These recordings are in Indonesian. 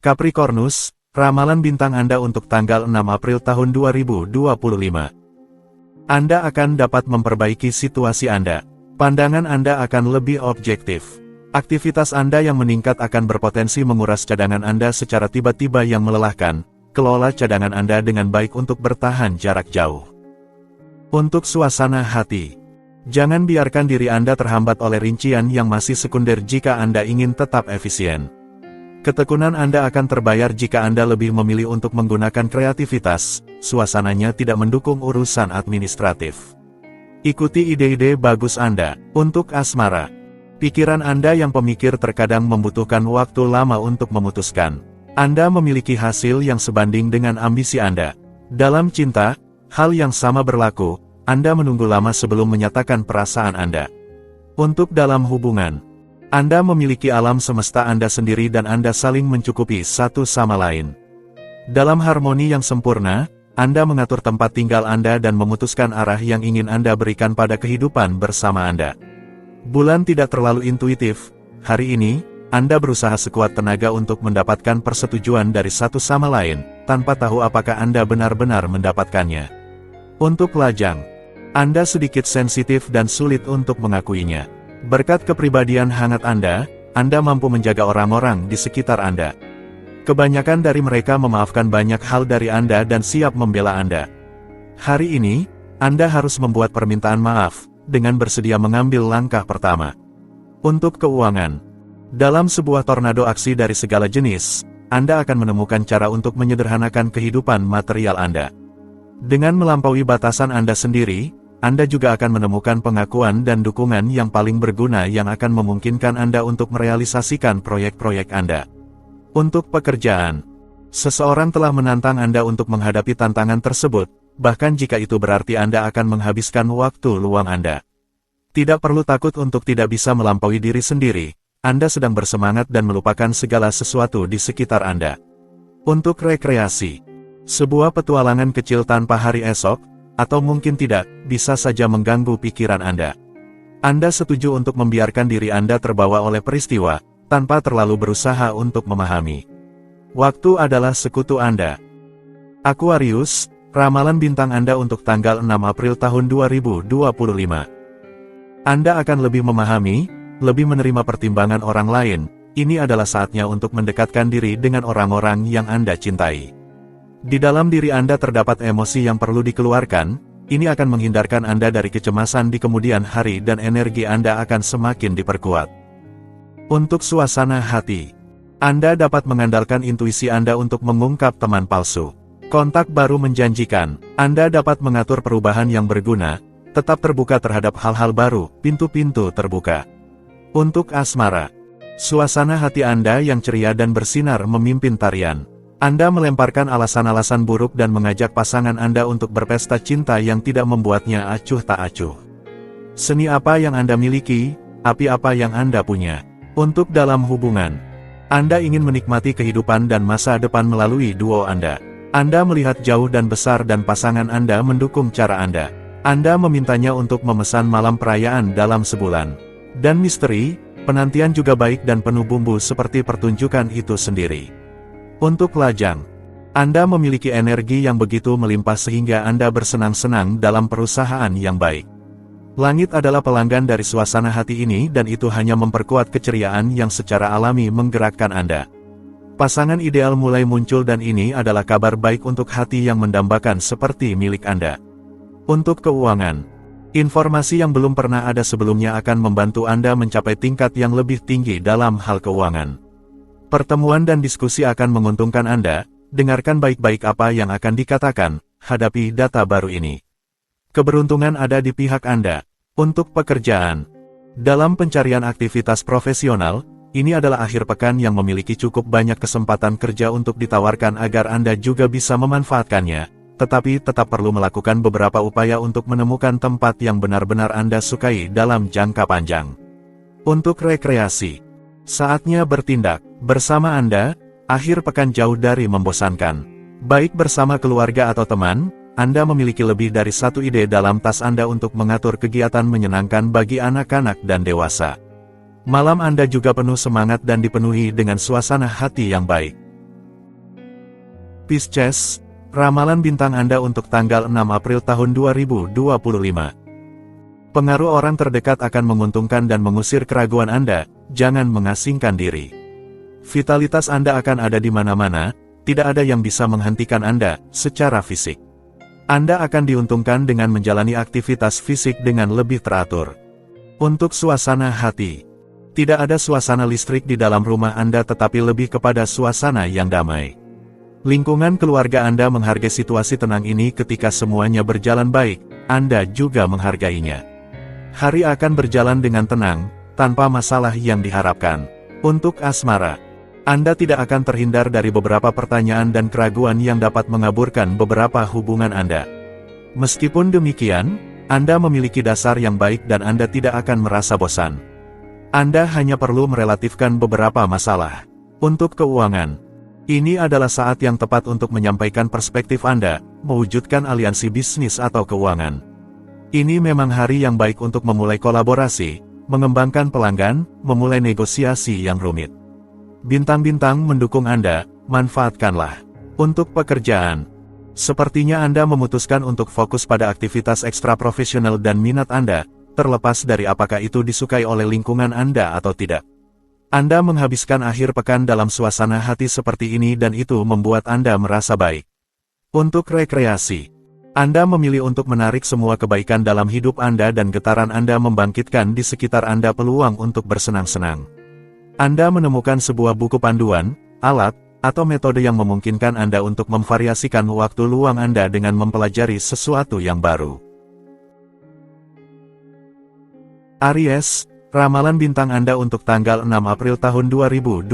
Capricornus, ramalan bintang Anda untuk tanggal 6 April tahun 2025. Anda akan dapat memperbaiki situasi Anda. Pandangan Anda akan lebih objektif. Aktivitas Anda yang meningkat akan berpotensi menguras cadangan Anda secara tiba-tiba yang melelahkan. Kelola cadangan Anda dengan baik untuk bertahan jarak jauh. Untuk suasana hati, jangan biarkan diri Anda terhambat oleh rincian yang masih sekunder jika Anda ingin tetap efisien. Ketekunan Anda akan terbayar jika Anda lebih memilih untuk menggunakan kreativitas, suasananya tidak mendukung urusan administratif. Ikuti ide-ide bagus Anda. Untuk asmara, pikiran Anda yang pemikir terkadang membutuhkan waktu lama untuk memutuskan. Anda memiliki hasil yang sebanding dengan ambisi Anda. Dalam cinta, hal yang sama berlaku, Anda menunggu lama sebelum menyatakan perasaan Anda. Untuk dalam hubungan, Anda memiliki alam semesta Anda sendiri dan Anda saling mencukupi satu sama lain. Dalam harmoni yang sempurna, Anda mengatur tempat tinggal Anda dan memutuskan arah yang ingin Anda berikan pada kehidupan bersama Anda. Bulan tidak terlalu intuitif. Hari ini, Anda berusaha sekuat tenaga untuk mendapatkan persetujuan dari satu sama lain, tanpa tahu apakah Anda benar-benar mendapatkannya. Untuk lajang, Anda sedikit sensitif dan sulit untuk mengakuinya. Berkat kepribadian hangat Anda mampu menjaga orang-orang di sekitar Anda. Kebanyakan dari mereka memaafkan banyak hal dari Anda dan siap membela Anda. Hari ini, Anda harus membuat permintaan maaf, dengan bersedia mengambil langkah pertama. Untuk keuangan, dalam sebuah tornado aksi dari segala jenis, Anda akan menemukan cara untuk menyederhanakan kehidupan material Anda. Dengan melampaui batasan Anda sendiri, Anda juga akan menemukan pengakuan dan dukungan yang paling berguna yang akan memungkinkan Anda untuk merealisasikan proyek-proyek Anda. Untuk pekerjaan, seseorang telah menantang Anda untuk menghadapi tantangan tersebut, bahkan jika itu berarti Anda akan menghabiskan waktu luang Anda. Tidak perlu takut untuk tidak bisa melampaui diri sendiri, Anda sedang bersemangat dan melupakan segala sesuatu di sekitar Anda. Untuk rekreasi, sebuah petualangan kecil tanpa hari esok, atau mungkin tidak, bisa saja mengganggu pikiran Anda. Anda setuju untuk membiarkan diri Anda terbawa oleh peristiwa, tanpa terlalu berusaha untuk memahami. Waktu adalah sekutu Anda. Aquarius, ramalan bintang Anda untuk tanggal 6 April tahun 2025. Anda akan lebih memahami, lebih menerima pertimbangan orang lain. Ini adalah saatnya untuk mendekatkan diri dengan orang-orang yang Anda cintai. Di dalam diri Anda terdapat emosi yang perlu dikeluarkan, ini akan menghindarkan Anda dari kecemasan di kemudian hari dan energi Anda akan semakin diperkuat. Untuk suasana hati, Anda dapat mengandalkan intuisi Anda untuk mengungkap teman palsu. Kontak baru menjanjikan, Anda dapat mengatur perubahan yang berguna, tetap terbuka terhadap hal-hal baru, pintu-pintu terbuka. Untuk asmara, suasana hati Anda yang ceria dan bersinar memimpin tarian. Anda melemparkan alasan-alasan buruk dan mengajak pasangan Anda untuk berpesta cinta yang tidak membuatnya acuh tak acuh. Seni apa yang Anda miliki, api apa yang Anda punya. Untuk dalam hubungan, Anda ingin menikmati kehidupan dan masa depan melalui duo Anda. Anda melihat jauh dan besar dan pasangan Anda mendukung cara Anda. Anda memintanya untuk memesan malam perayaan dalam sebulan. Dan misteri, penantian juga baik dan penuh bumbu seperti pertunjukan itu sendiri. Untuk lajang, Anda memiliki energi yang begitu melimpah sehingga Anda bersenang-senang dalam perusahaan yang baik. Langit adalah pelanggan dari suasana hati ini dan itu hanya memperkuat keceriaan yang secara alami menggerakkan Anda. Pasangan ideal mulai muncul dan ini adalah kabar baik untuk hati yang mendambakan seperti milik Anda. Untuk keuangan, informasi yang belum pernah ada sebelumnya akan membantu Anda mencapai tingkat yang lebih tinggi dalam hal keuangan. Pertemuan dan diskusi akan menguntungkan Anda, dengarkan baik-baik apa yang akan dikatakan, hadapi data baru ini. Keberuntungan ada di pihak Anda. Untuk pekerjaan, dalam pencarian aktivitas profesional, ini adalah akhir pekan yang memiliki cukup banyak kesempatan kerja untuk ditawarkan agar Anda juga bisa memanfaatkannya, tetapi tetap perlu melakukan beberapa upaya untuk menemukan tempat yang benar-benar Anda sukai dalam jangka panjang. Untuk rekreasi, saatnya bertindak. Bersama Anda, akhir pekan jauh dari membosankan. Baik bersama keluarga atau teman, Anda memiliki lebih dari satu ide dalam tas Anda untuk mengatur kegiatan menyenangkan bagi anak-anak dan dewasa. Malam Anda juga penuh semangat dan dipenuhi dengan suasana hati yang baik. Pisces, ramalan bintang Anda untuk tanggal 6 April tahun 2025. Pengaruh orang terdekat akan menguntungkan dan mengusir keraguan Anda, jangan mengasingkan diri. Vitalitas Anda akan ada di mana-mana, tidak ada yang bisa menghentikan Anda secara fisik. Anda akan diuntungkan dengan menjalani aktivitas fisik dengan lebih teratur. Untuk suasana hati, tidak ada suasana listrik di dalam rumah Anda tetapi lebih kepada suasana yang damai. Lingkungan keluarga Anda menghargai situasi tenang ini ketika semuanya berjalan baik, Anda juga menghargainya. Hari akan berjalan dengan tenang, tanpa masalah yang diharapkan. Untuk asmara, Anda tidak akan terhindar dari beberapa pertanyaan dan keraguan yang dapat mengaburkan beberapa hubungan Anda. Meskipun demikian, Anda memiliki dasar yang baik dan Anda tidak akan merasa bosan. Anda hanya perlu merelatifkan beberapa masalah. Untuk keuangan, ini adalah saat yang tepat untuk menyampaikan perspektif Anda, mewujudkan aliansi bisnis atau keuangan. Ini memang hari yang baik untuk memulai kolaborasi, mengembangkan pelanggan, memulai negosiasi yang rumit. Bintang-bintang mendukung Anda, manfaatkanlah. Untuk pekerjaan, sepertinya Anda memutuskan untuk fokus pada aktivitas ekstra profesional dan minat Anda, terlepas dari apakah itu disukai oleh lingkungan Anda atau tidak. Anda menghabiskan akhir pekan dalam suasana hati seperti ini dan itu membuat Anda merasa baik. Untuk rekreasi, Anda memilih untuk menarik semua kebaikan dalam hidup Anda dan getaran Anda membangkitkan di sekitar Anda peluang untuk bersenang-senang. Anda menemukan sebuah buku panduan, alat, atau metode yang memungkinkan Anda untuk memvariasikan waktu luang Anda dengan mempelajari sesuatu yang baru. Aries, ramalan bintang Anda untuk tanggal 6 April tahun 2025.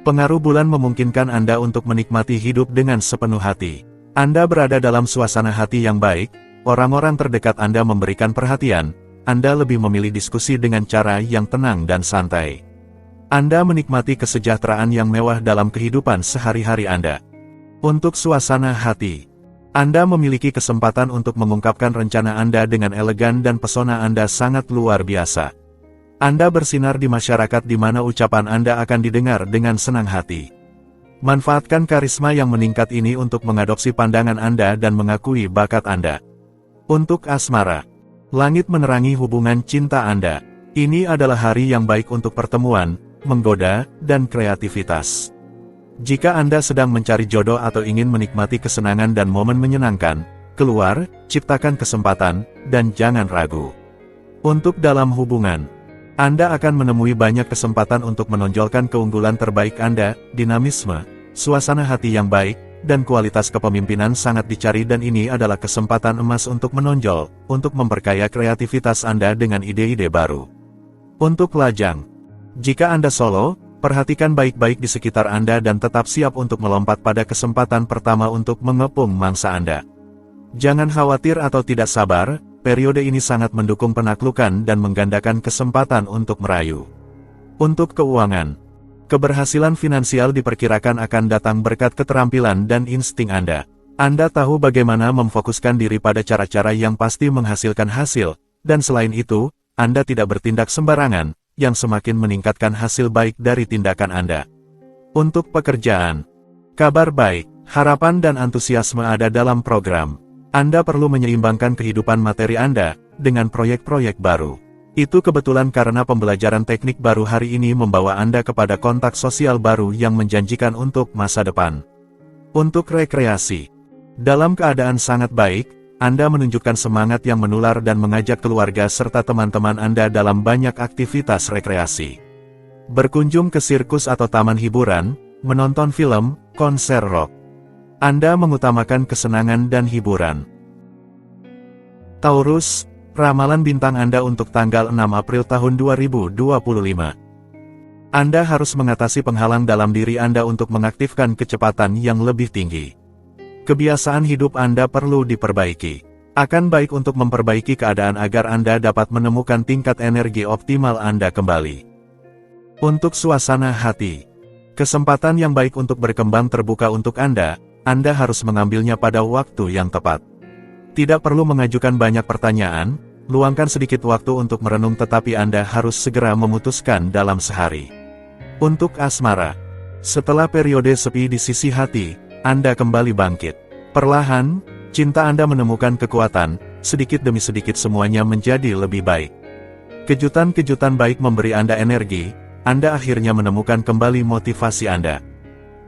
Pengaruh bulan memungkinkan Anda untuk menikmati hidup dengan sepenuh hati. Anda berada dalam suasana hati yang baik, orang-orang terdekat Anda memberikan perhatian, Anda lebih memilih diskusi dengan cara yang tenang dan santai. Anda menikmati kesejahteraan yang mewah dalam kehidupan sehari-hari Anda. Untuk suasana hati, Anda memiliki kesempatan untuk mengungkapkan rencana Anda dengan elegan dan pesona Anda sangat luar biasa. Anda bersinar di masyarakat di mana ucapan Anda akan didengar dengan senang hati. Manfaatkan karisma yang meningkat ini untuk mengadopsi pandangan Anda dan mengakui bakat Anda. Untuk asmara, langit menerangi hubungan cinta Anda. Ini adalah hari yang baik untuk pertemuan, menggoda, dan kreativitas. Jika Anda sedang mencari jodoh atau ingin menikmati kesenangan dan momen menyenangkan, keluar, ciptakan kesempatan, dan jangan ragu. Untuk dalam hubungan, Anda akan menemui banyak kesempatan untuk menonjolkan keunggulan terbaik Anda, dinamisme, suasana hati yang baik, dan kualitas kepemimpinan sangat dicari dan ini adalah kesempatan emas untuk menonjol, untuk memperkaya kreativitas Anda dengan ide-ide baru. Untuk lajang, jika Anda solo, perhatikan baik-baik di sekitar Anda dan tetap siap untuk melompat pada kesempatan pertama untuk mengepung mangsa Anda. Jangan khawatir atau tidak sabar, periode ini sangat mendukung penaklukan dan menggandakan kesempatan untuk merayu. Untuk keuangan, keberhasilan finansial diperkirakan akan datang berkat keterampilan dan insting Anda. Anda tahu bagaimana memfokuskan diri pada cara-cara yang pasti menghasilkan hasil, dan selain itu, Anda tidak bertindak sembarangan, yang semakin meningkatkan hasil baik dari tindakan Anda. Untuk pekerjaan, kabar baik, harapan dan antusiasme ada dalam program. Anda perlu menyeimbangkan kehidupan materi Anda dengan proyek-proyek baru. Itu kebetulan karena pembelajaran teknik baru hari ini membawa Anda kepada kontak sosial baru yang menjanjikan untuk masa depan. Untuk rekreasi, dalam keadaan sangat baik, Anda menunjukkan semangat yang menular dan mengajak keluarga serta teman-teman Anda dalam banyak aktivitas rekreasi. Berkunjung ke sirkus atau taman hiburan, menonton film, konser rock. Anda mengutamakan kesenangan dan hiburan. Taurus, ramalan bintang Anda untuk tanggal 6 April tahun 2025. Anda harus mengatasi penghalang dalam diri Anda untuk mengaktifkan kecepatan yang lebih tinggi. Kebiasaan hidup Anda perlu diperbaiki. Akan baik untuk memperbaiki keadaan agar Anda dapat menemukan tingkat energi optimal Anda kembali. Untuk suasana hati, kesempatan yang baik untuk berkembang terbuka untuk Anda harus mengambilnya pada waktu yang tepat. Tidak perlu mengajukan banyak pertanyaan, luangkan sedikit waktu untuk merenung tetapi Anda harus segera memutuskan dalam sehari. Untuk asmara, Setelah periode sepi di sisi hati, Anda kembali bangkit. Perlahan, cinta Anda menemukan kekuatan, sedikit demi sedikit semuanya menjadi lebih baik. Kejutan-kejutan baik memberi Anda energi, Anda akhirnya menemukan kembali motivasi Anda.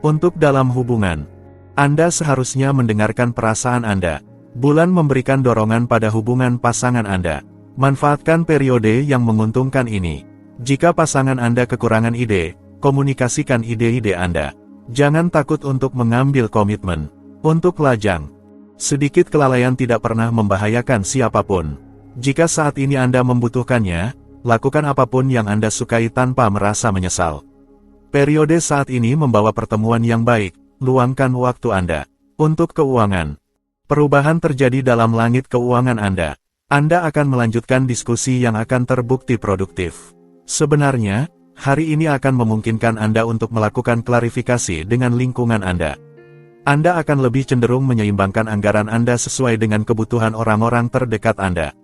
Untuk dalam hubungan, Anda seharusnya mendengarkan perasaan Anda. Bulan memberikan dorongan pada hubungan pasangan Anda. Manfaatkan periode yang menguntungkan ini. Jika pasangan Anda kekurangan ide, komunikasikan ide-ide Anda. Jangan takut untuk mengambil komitmen. Untuk lajang, sedikit kelalaian tidak pernah membahayakan siapapun. Jika saat ini Anda membutuhkannya, lakukan apapun yang Anda sukai tanpa merasa menyesal. Periode saat ini membawa pertemuan yang baik, luangkan waktu Anda. Untuk keuangan, perubahan terjadi dalam langit keuangan Anda. Anda akan melanjutkan diskusi yang akan terbukti produktif. Sebenarnya, hari ini akan memungkinkan Anda untuk melakukan klarifikasi dengan lingkungan Anda. Anda akan lebih cenderung menyeimbangkan anggaran Anda sesuai dengan kebutuhan orang-orang terdekat Anda.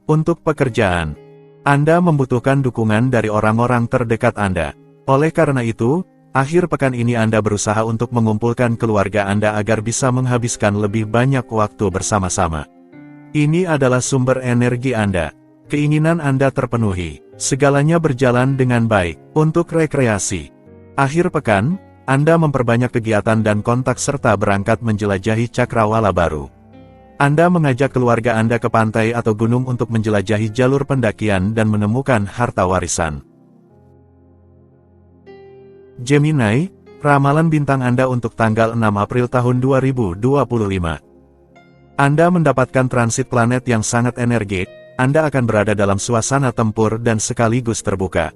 Untuk pekerjaan, Anda membutuhkan dukungan dari orang-orang terdekat Anda. Oleh karena itu, akhir pekan ini Anda berusaha untuk mengumpulkan keluarga Anda agar bisa menghabiskan lebih banyak waktu bersama-sama. Ini adalah sumber energi Anda. Keinginan Anda terpenuhi. Segalanya berjalan dengan baik. Untuk rekreasi, akhir pekan, Anda memperbanyak kegiatan dan kontak serta berangkat menjelajahi cakrawala baru. Anda mengajak keluarga Anda ke pantai atau gunung untuk menjelajahi jalur pendakian dan menemukan harta warisan. Gemini, ramalan bintang Anda untuk tanggal 6 April tahun 2025. Anda mendapatkan transit planet yang sangat energik, Anda akan berada dalam suasana tempur dan sekaligus terbuka.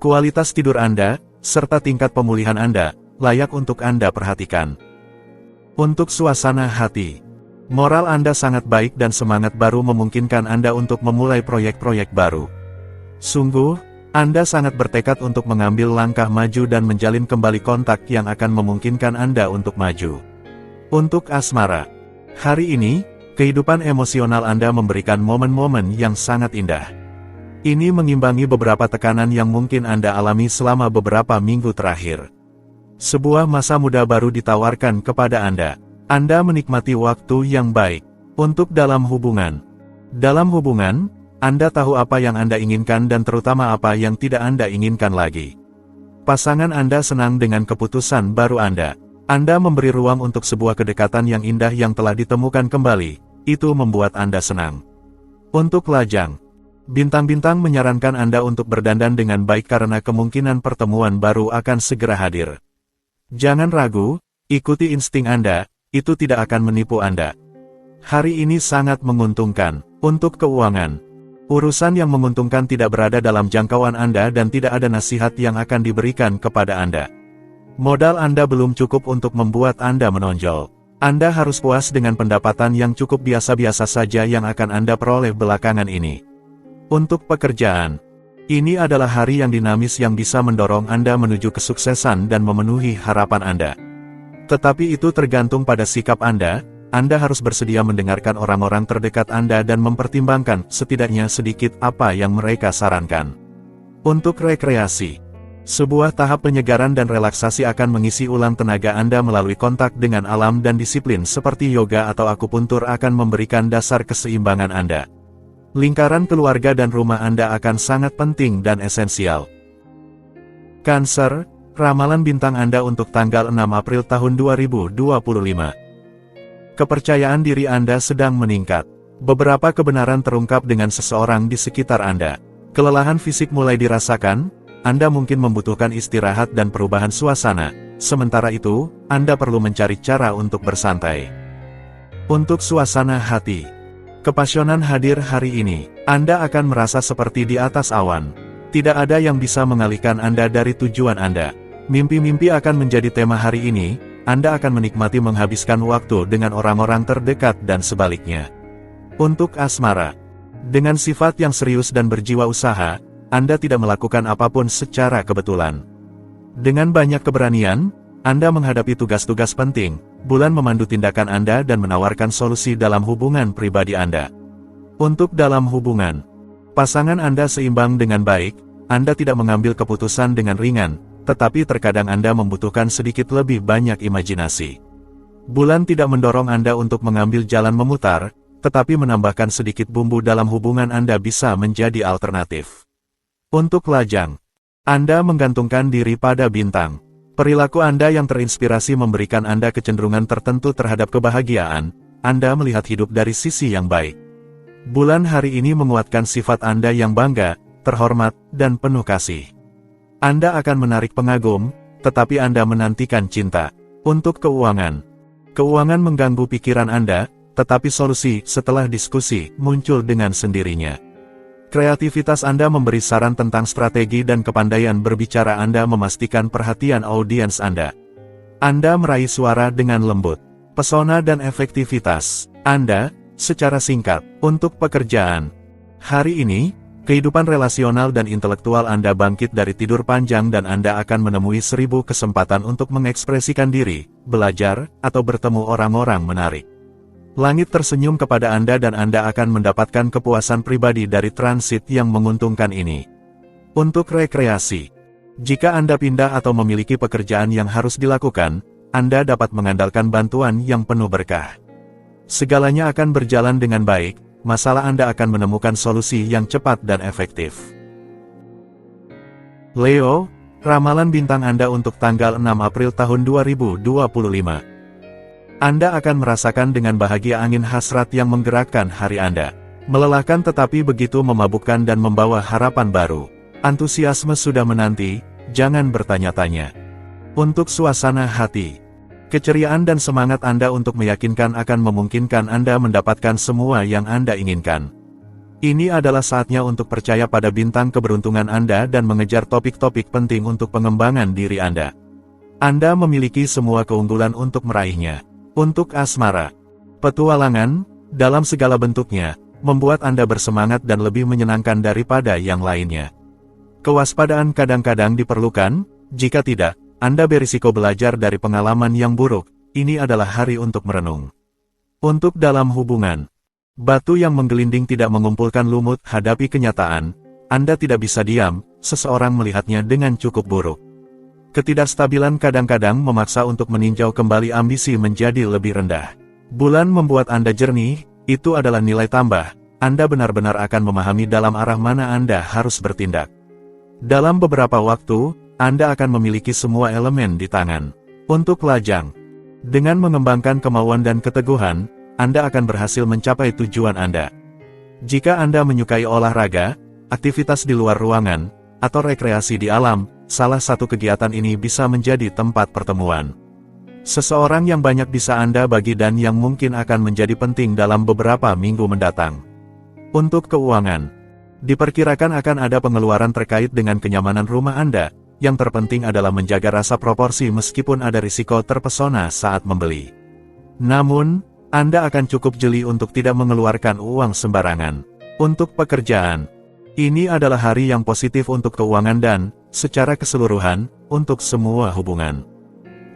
Kualitas tidur Anda, serta tingkat pemulihan Anda, layak untuk Anda perhatikan. Untuk suasana hati, moral Anda sangat baik dan semangat baru memungkinkan Anda untuk memulai proyek-proyek baru. Sungguh, Anda sangat bertekad untuk mengambil langkah maju dan menjalin kembali kontak yang akan memungkinkan Anda untuk maju. Untuk asmara, hari ini, kehidupan emosional Anda memberikan momen-momen yang sangat indah. Ini mengimbangi beberapa tekanan yang mungkin Anda alami selama beberapa minggu terakhir. Sebuah masa muda baru ditawarkan kepada Anda. Anda menikmati waktu yang baik. Untuk dalam hubungan, Anda tahu apa yang Anda inginkan dan terutama apa yang tidak Anda inginkan lagi. Pasangan Anda senang dengan keputusan baru Anda. Anda memberi ruang untuk sebuah kedekatan yang indah yang telah ditemukan kembali. Itu membuat Anda senang. Untuk lajang, bintang-bintang menyarankan Anda untuk berdandan dengan baik karena kemungkinan pertemuan baru akan segera hadir. Jangan ragu, ikuti insting Anda, itu tidak akan menipu Anda. Hari ini sangat menguntungkan. Untuk keuangan, urusan yang menguntungkan tidak berada dalam jangkauan Anda dan tidak ada nasihat yang akan diberikan kepada Anda. Modal Anda belum cukup untuk membuat Anda menonjol. Anda harus puas dengan pendapatan yang cukup biasa-biasa saja yang akan Anda peroleh belakangan ini. Untuk pekerjaan, ini adalah hari yang dinamis yang bisa mendorong Anda menuju kesuksesan dan memenuhi harapan Anda. Tetapi itu tergantung pada sikap Anda. Anda harus bersedia mendengarkan orang-orang terdekat Anda dan mempertimbangkan setidaknya sedikit apa yang mereka sarankan. Untuk rekreasi, sebuah tahap penyegaran dan relaksasi akan mengisi ulang tenaga Anda melalui kontak dengan alam dan disiplin seperti yoga atau akupuntur akan memberikan dasar keseimbangan Anda. Lingkaran keluarga dan rumah Anda akan sangat penting dan esensial. Cancer, ramalan bintang Anda untuk tanggal 6 April tahun 2025. Kepercayaan diri Anda sedang meningkat. Beberapa kebenaran terungkap dengan seseorang di sekitar Anda. Kelelahan fisik mulai dirasakan, Anda mungkin membutuhkan istirahat dan perubahan suasana. Sementara itu, Anda perlu mencari cara untuk bersantai. Untuk suasana hati, kepasionan hadir hari ini. Anda akan merasa seperti di atas awan. Tidak ada yang bisa mengalihkan Anda dari tujuan Anda. Mimpi-mimpi akan menjadi tema hari ini. Anda akan menikmati menghabiskan waktu dengan orang-orang terdekat dan sebaliknya. Untuk asmara, dengan sifat yang serius dan berjiwa usaha, Anda tidak melakukan apapun secara kebetulan. Dengan banyak keberanian, Anda menghadapi tugas-tugas penting. Bulan memandu tindakan Anda dan menawarkan solusi dalam hubungan pribadi Anda. Untuk dalam hubungan, pasangan Anda seimbang dengan baik. Anda tidak mengambil keputusan dengan ringan. tetapi terkadang Anda membutuhkan sedikit lebih banyak imajinasi. Bulan tidak mendorong Anda untuk mengambil jalan memutar, tetapi menambahkan sedikit bumbu dalam hubungan Anda bisa menjadi alternatif. Untuk lajang, Anda menggantungkan diri pada bintang. Perilaku Anda yang terinspirasi memberikan Anda kecenderungan tertentu terhadap kebahagiaan. Anda melihat hidup dari sisi yang baik. Bulan hari ini menguatkan sifat Anda yang bangga, terhormat, dan penuh kasih. Anda akan menarik pengagum, tetapi Anda menantikan cinta. Untuk keuangan. Keuangan mengganggu pikiran Anda, tetapi solusi setelah diskusi muncul dengan sendirinya. Kreativitas Anda memberi saran tentang strategi dan kepandaian berbicara Anda memastikan perhatian audiens Anda. Anda meraih suara dengan lembut, pesona dan efektivitas Anda, secara singkat, untuk pekerjaan. Hari ini, kehidupan relasional dan intelektual Anda bangkit dari tidur panjang dan Anda akan menemui 1000 kesempatan untuk mengekspresikan diri, belajar, atau bertemu orang-orang menarik. Langit tersenyum kepada Anda dan Anda akan mendapatkan kepuasan pribadi dari transit yang menguntungkan ini. Untuk rekreasi. Jika Anda pindah atau memiliki pekerjaan yang harus dilakukan, Anda dapat mengandalkan bantuan yang penuh berkah. Segalanya akan berjalan dengan baik. Masalah Anda akan menemukan solusi yang cepat dan efektif. Leo, ramalan bintang Anda untuk tanggal 6 April tahun 2025. Anda akan merasakan dengan bahagia angin hasrat yang menggerakkan hari Anda. Melelahkan tetapi begitu memabukkan dan membawa harapan baru. Antusiasme sudah menanti, jangan bertanya-tanya. Untuk suasana hati. Keceriaan dan semangat Anda untuk meyakinkan akan memungkinkan Anda mendapatkan semua yang Anda inginkan. Ini adalah saatnya untuk percaya pada bintang keberuntungan Anda dan mengejar topik-topik penting untuk pengembangan diri Anda. Anda memiliki semua keunggulan untuk meraihnya. Untuk asmara. Petualangan, dalam segala bentuknya, membuat Anda bersemangat dan lebih menyenangkan daripada yang lainnya. Kewaspadaan kadang-kadang diperlukan, jika tidak, Anda berisiko belajar dari pengalaman yang buruk. Ini adalah hari untuk merenung. Untuk dalam hubungan. Batu yang menggelinding tidak mengumpulkan lumut. Hadapi kenyataan, Anda tidak bisa diam, seseorang melihatnya dengan cukup buruk. Ketidakstabilan kadang-kadang memaksa untuk meninjau kembali ambisi menjadi lebih rendah. Bulan membuat Anda jernih, itu adalah nilai tambah. Anda benar-benar akan memahami dalam arah mana Anda harus bertindak. Dalam beberapa waktu, Anda akan memiliki semua elemen di tangan. Untuk lajang. Dengan mengembangkan kemauan dan keteguhan, Anda akan berhasil mencapai tujuan Anda. Jika Anda menyukai olahraga, aktivitas di luar ruangan, atau rekreasi di alam, salah satu kegiatan ini bisa menjadi tempat pertemuan. Seseorang yang banyak bisa Anda bagi dan yang mungkin akan menjadi penting dalam beberapa minggu mendatang. Untuk keuangan. Diperkirakan akan ada pengeluaran terkait dengan kenyamanan rumah Anda. Yang terpenting adalah menjaga rasa proporsi meskipun ada risiko terpesona saat membeli. Namun, Anda akan cukup jeli untuk tidak mengeluarkan uang sembarangan. Untuk pekerjaan. Ini adalah hari yang positif untuk keuangan dan, secara keseluruhan, untuk semua hubungan.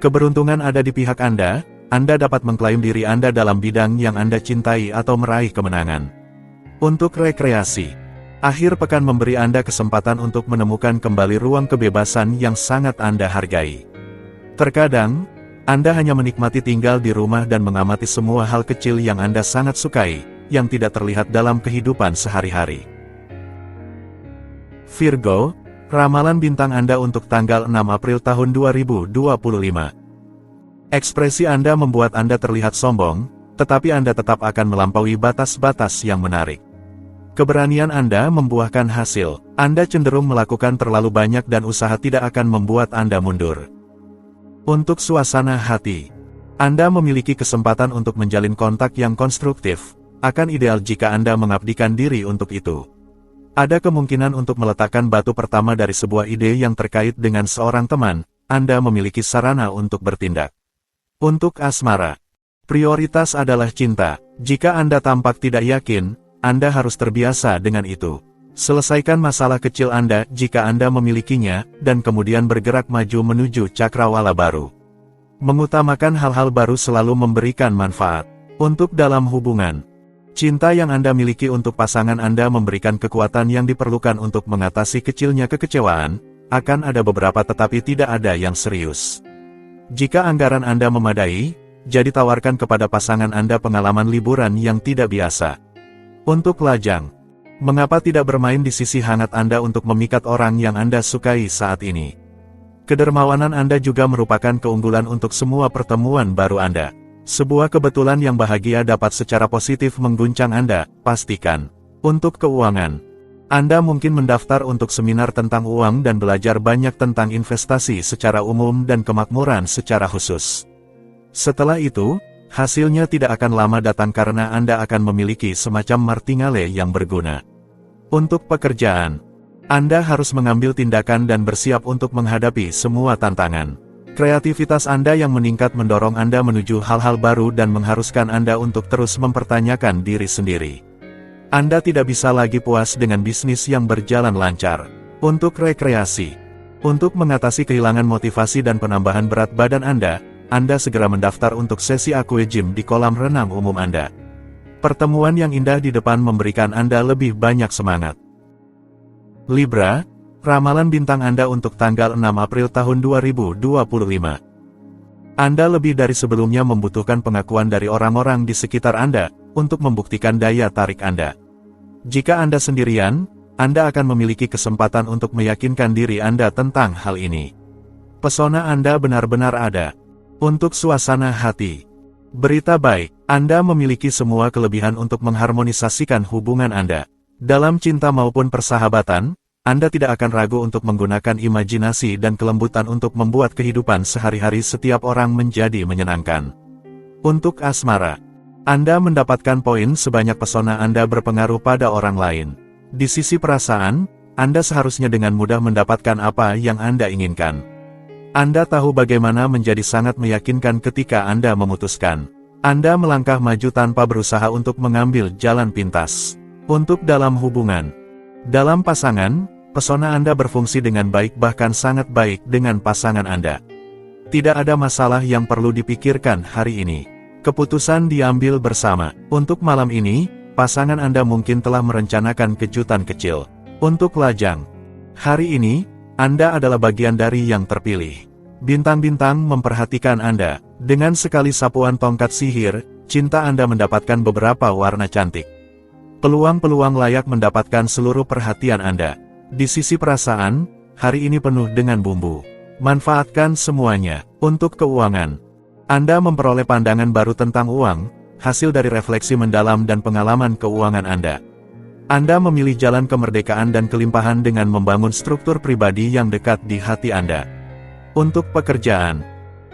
Keberuntungan ada di pihak Anda dapat mengklaim diri Anda dalam bidang yang Anda cintai atau meraih kemenangan. Untuk rekreasi. Akhir pekan memberi Anda kesempatan untuk menemukan kembali ruang kebebasan yang sangat Anda hargai. Terkadang, Anda hanya menikmati tinggal di rumah dan mengamati semua hal kecil yang Anda sangat sukai, yang tidak terlihat dalam kehidupan sehari-hari. Virgo, ramalan bintang Anda untuk tanggal 6 April tahun 2025. Ekspresi Anda membuat Anda terlihat sombong, tetapi Anda tetap akan melampaui batas-batas yang menarik. Keberanian Anda membuahkan hasil. Anda cenderung melakukan terlalu banyak dan usaha tidak akan membuat Anda mundur. Untuk suasana hati. Anda memiliki kesempatan untuk menjalin kontak yang konstruktif. Akan ideal jika Anda mengabdikan diri untuk itu. Ada kemungkinan untuk meletakkan batu pertama dari sebuah ide yang terkait dengan seorang teman. Anda memiliki sarana untuk bertindak. Untuk asmara. Prioritas adalah cinta. Jika Anda tampak tidak yakin, Anda harus terbiasa dengan itu. Selesaikan masalah kecil Anda jika Anda memilikinya, dan kemudian bergerak maju menuju cakrawala baru. Mengutamakan hal-hal baru selalu memberikan manfaat. Untuk dalam hubungan. Cinta yang Anda miliki untuk pasangan Anda memberikan kekuatan yang diperlukan untuk mengatasi kecilnya kekecewaan. akan ada beberapa tetapi tidak ada yang serius. Jika anggaran Anda memadai, jadi tawarkan kepada pasangan Anda pengalaman liburan yang tidak biasa. Untuk lajang, mengapa tidak bermain di sisi hangat Anda untuk memikat orang yang Anda sukai saat ini? Kedermawanan Anda juga merupakan keunggulan untuk semua pertemuan baru Anda. Sebuah kebetulan yang bahagia dapat secara positif mengguncang Anda, pastikan. Untuk keuangan, Anda mungkin mendaftar untuk seminar tentang uang dan belajar banyak tentang investasi secara umum dan kemakmuran secara khusus. Setelah itu, hasilnya tidak akan lama datang karena Anda akan memiliki semacam martingale yang berguna. Untuk pekerjaan, Anda harus mengambil tindakan dan bersiap untuk menghadapi semua tantangan. Kreativitas Anda yang meningkat mendorong Anda menuju hal-hal baru dan mengharuskan Anda untuk terus mempertanyakan diri sendiri. Anda tidak bisa lagi puas dengan bisnis yang berjalan lancar. Untuk rekreasi, untuk mengatasi kehilangan motivasi dan penambahan berat badan Anda segera mendaftar untuk sesi aqua gym di kolam renang umum Anda. Pertemuan yang indah di depan memberikan Anda lebih banyak semangat. Libra, ramalan bintang Anda untuk tanggal 6 April tahun 2025. Anda lebih dari sebelumnya membutuhkan pengakuan dari orang-orang di sekitar Anda untuk membuktikan daya tarik Anda. Jika Anda sendirian, Anda akan memiliki kesempatan untuk meyakinkan diri Anda tentang hal ini. Pesona Anda benar-benar ada. Untuk suasana hati, berita baik, Anda memiliki semua kelebihan untuk mengharmonisasikan hubungan Anda. Dalam cinta maupun persahabatan, Anda tidak akan ragu untuk menggunakan imajinasi dan kelembutan untuk membuat kehidupan sehari-hari setiap orang menjadi menyenangkan. Untuk asmara, Anda mendapatkan poin sebanyak pesona Anda berpengaruh pada orang lain. Di sisi perasaan, Anda seharusnya dengan mudah mendapatkan apa yang Anda inginkan. Anda tahu bagaimana menjadi sangat meyakinkan ketika Anda memutuskan. Anda melangkah maju tanpa berusaha untuk mengambil jalan pintas. Untuk dalam hubungan, dalam pasangan, pesona Anda berfungsi dengan baik bahkan sangat baik dengan pasangan Anda. Tidak ada masalah yang perlu dipikirkan hari ini. Keputusan diambil bersama. Untuk malam ini, pasangan Anda mungkin telah merencanakan kejutan kecil. Untuk lajang, hari ini, Anda adalah bagian dari yang terpilih. Bintang-bintang memperhatikan Anda. Dengan sekali sapuan tongkat sihir, cinta Anda mendapatkan beberapa warna cantik. Peluang-peluang layak mendapatkan seluruh perhatian Anda. Di sisi perasaan, hari ini penuh dengan bumbu. Manfaatkan semuanya. Untuk keuangan, Anda memperoleh pandangan baru tentang uang, hasil dari refleksi mendalam dan pengalaman keuangan Anda. Anda memilih jalan kemerdekaan dan kelimpahan dengan membangun struktur pribadi yang dekat di hati Anda. Untuk pekerjaan,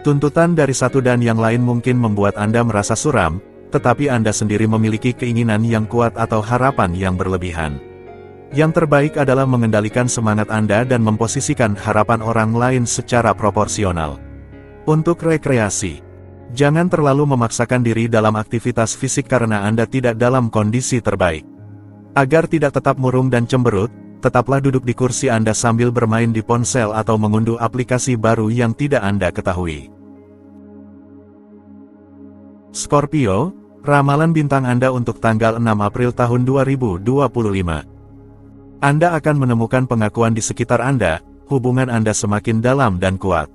tuntutan dari satu dan yang lain mungkin membuat Anda merasa suram, tetapi Anda sendiri memiliki keinginan yang kuat atau harapan yang berlebihan. Yang terbaik adalah mengendalikan semangat Anda dan memposisikan harapan orang lain secara proporsional. Untuk rekreasi, jangan terlalu memaksakan diri dalam aktivitas fisik karena Anda tidak dalam kondisi terbaik. Agar tidak tetap murung dan cemberut, tetaplah duduk di kursi Anda sambil bermain di ponsel atau mengunduh aplikasi baru yang tidak Anda ketahui. Scorpio, ramalan bintang Anda untuk tanggal 6 April tahun 2025. Anda akan menemukan pengakuan di sekitar Anda, hubungan Anda semakin dalam dan kuat.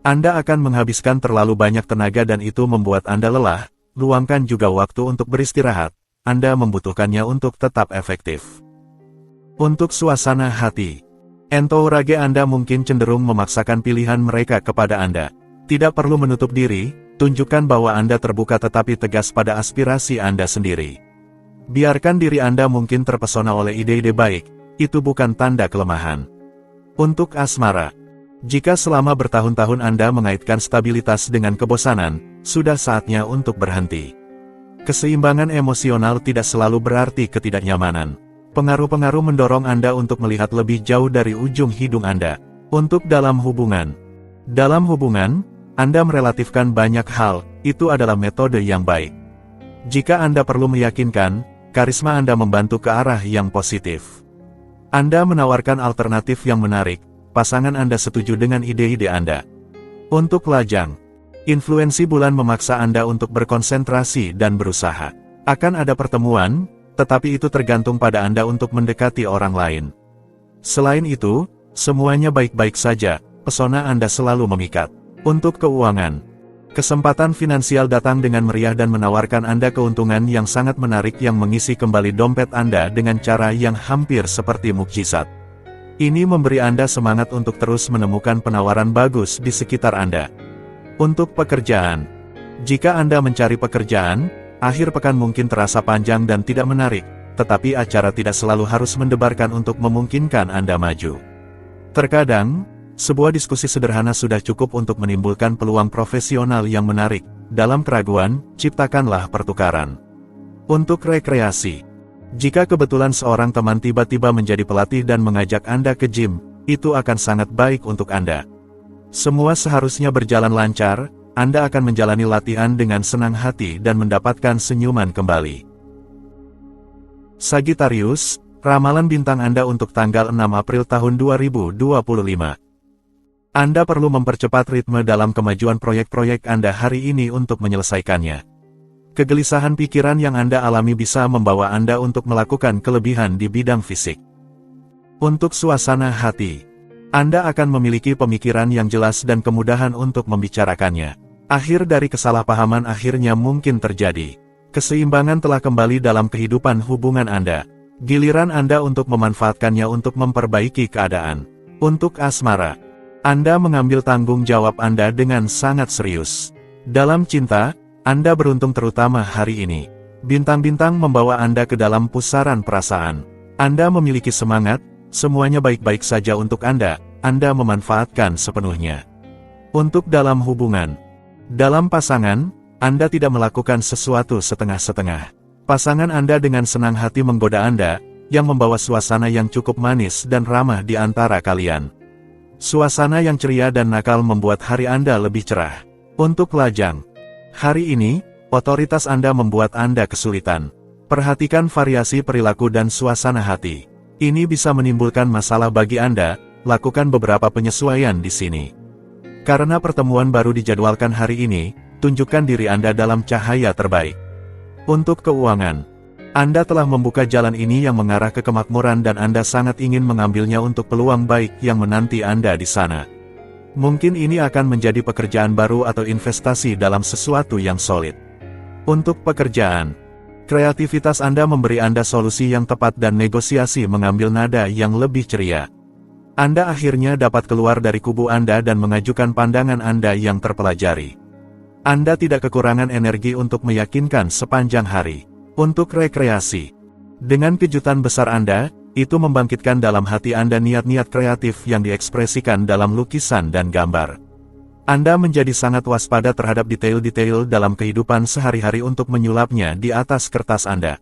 Anda akan menghabiskan terlalu banyak tenaga dan itu membuat Anda lelah, luangkan juga waktu untuk beristirahat. Anda membutuhkannya untuk tetap efektif. Untuk suasana hati, entourage Anda mungkin cenderung memaksakan pilihan mereka kepada Anda. Tidak perlu menutup diri, tunjukkan bahwa Anda terbuka tetapi tegas pada aspirasi Anda sendiri. Biarkan diri Anda mungkin terpesona oleh ide-ide baik, itu bukan tanda kelemahan. Untuk asmara, jika selama bertahun-tahun Anda mengaitkan stabilitas dengan kebosanan, sudah saatnya untuk berhenti. Keseimbangan emosional tidak selalu berarti ketidaknyamanan. Pengaruh-pengaruh mendorong Anda untuk melihat lebih jauh dari ujung hidung Anda. Untuk dalam hubungan, Anda merelatifkan banyak hal, itu adalah metode yang baik. Jika Anda perlu meyakinkan, karisma Anda membantu ke arah yang positif. Anda menawarkan alternatif yang menarik, pasangan Anda setuju dengan ide-ide Anda. Untuk lajang, influensi bulan memaksa Anda untuk berkonsentrasi dan berusaha. Akan ada pertemuan, tetapi itu tergantung pada Anda untuk mendekati orang lain. Selain itu, Semuanya baik-baik saja, pesona Anda selalu memikat. Untuk keuangan, kesempatan finansial datang dengan meriah dan menawarkan Anda keuntungan yang sangat menarik yang mengisi kembali dompet Anda dengan cara yang hampir seperti mukjizat. Ini memberi Anda semangat untuk terus menemukan penawaran bagus di sekitar Anda. Untuk pekerjaan, jika Anda mencari pekerjaan, akhir pekan mungkin terasa panjang dan tidak menarik, tetapi acara tidak selalu harus mendebarkan untuk memungkinkan Anda maju. Terkadang, sebuah diskusi sederhana sudah cukup untuk menimbulkan peluang profesional yang menarik. Dalam keraguan, ciptakanlah pertukaran. Untuk rekreasi, jika kebetulan seorang teman tiba-tiba menjadi pelatih dan mengajak Anda ke gym, itu akan sangat baik untuk Anda. Semua seharusnya berjalan lancar, Anda akan menjalani latihan dengan senang hati dan mendapatkan senyuman kembali. Sagittarius, ramalan bintang Anda untuk tanggal 6 April tahun 2025. Anda perlu mempercepat ritme dalam kemajuan proyek-proyek Anda hari ini untuk menyelesaikannya. Kegelisahan pikiran yang Anda alami bisa membawa Anda untuk melakukan kelebihan di bidang fisik. Untuk suasana hati, Anda akan memiliki pemikiran yang jelas dan kemudahan untuk membicarakannya. Akhir dari kesalahpahaman akhirnya mungkin terjadi. Keseimbangan telah kembali dalam kehidupan hubungan Anda. Giliran Anda untuk memanfaatkannya untuk memperbaiki keadaan. Untuk asmara, Anda mengambil tanggung jawab Anda dengan sangat serius. Dalam cinta, Anda beruntung terutama hari ini. Bintang-bintang membawa Anda ke dalam pusaran perasaan. Anda memiliki semangat, semuanya baik-baik saja untuk Anda memanfaatkan sepenuhnya. Untuk dalam hubungan, dalam pasangan, Anda tidak melakukan sesuatu setengah-setengah. Pasangan Anda dengan senang hati menggoda Anda, yang membawa suasana yang cukup manis dan ramah di antara kalian. Suasana yang ceria dan nakal membuat hari Anda lebih cerah. Untuk lajang, hari ini, otoritas Anda membuat Anda kesulitan. Perhatikan variasi perilaku dan suasana hati. Ini bisa menimbulkan masalah bagi Anda, lakukan beberapa penyesuaian di sini. Karena pertemuan baru dijadwalkan hari ini, tunjukkan diri Anda dalam cahaya terbaik. Untuk keuangan, Anda telah membuka jalan ini yang mengarah ke kemakmuran dan Anda sangat ingin mengambilnya untuk peluang baik yang menanti Anda di sana. Mungkin ini akan menjadi pekerjaan baru atau investasi dalam sesuatu yang solid. Untuk pekerjaan, kreativitas Anda memberi Anda solusi yang tepat dan negosiasi mengambil nada yang lebih ceria. Anda akhirnya dapat keluar dari kubu Anda dan mengajukan pandangan Anda yang terpelajari. Anda tidak kekurangan energi untuk meyakinkan sepanjang hari. Untuk rekreasi, dengan kejutan besar Anda, itu membangkitkan dalam hati Anda niat-niat kreatif yang diekspresikan dalam lukisan dan gambar. Anda menjadi sangat waspada terhadap detail-detail dalam kehidupan sehari-hari untuk menyulapnya di atas kertas Anda.